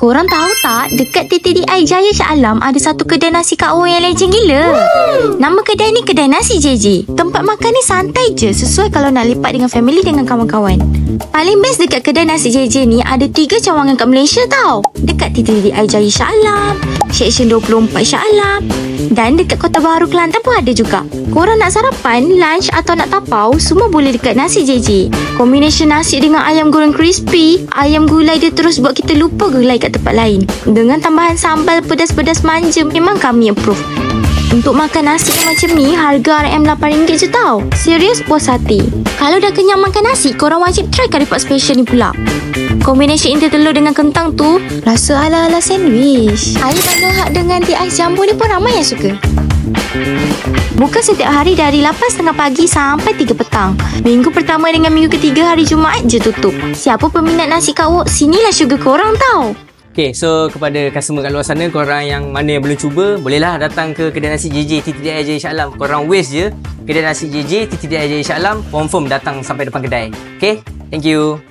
Korang tahu tak, dekat TTDI Jaya Shah Alam ada satu kedai nasi Kak O yang legend gila. Nama kedai ni kedai nasi JJ. Tempat makan ni santai je, sesuai kalau nak lepak dengan family dengan kawan-kawan. Paling best dekat kedai nasi JJ ni ada 3 cawangan kat Malaysia tau. Dekat TTDI Jaya Shah Alam, Seksyen 24 Shah Alam, dan dekat Kota Baru Kelantan pun ada juga. Korang nak sarapan, lunch atau nak tapau, semua boleh dekat nasi JJ. Kombinasi nasi dengan ayam goreng crispy, ayam gulai dia terus buat kita lupa gulai kat tempat lain. Dengan tambahan sambal pedas-pedas manja, memang kami approve. Untuk makan nasi yang macam ni, harga RM8 je tau. Serius puas hati. Kalau dah kenyang makan nasi, korang wajib try curry pot special ni pula. Kombinasi inti telur dengan kentang tu rasa ala-ala sandwich. Air bandung hak dengan teh ais jambu ni pun ramai yang suka. Buka setiap hari dari 8.30 pagi sampai 3 petang. Minggu pertama dengan minggu ketiga hari Jumaat je tutup. Siapa peminat nasi Kak Wok, sinilah syurga korang tau. Okay, so kepada customer kat luar sana, korang yang mana yang belum cuba, bolehlah datang ke kedai nasi JJ TTDI Jaya Shah Alam. Korang waste je kedai nasi JJ TTDI Jaya Shah Alam, confirm datang sampai depan kedai. Okay, thank you.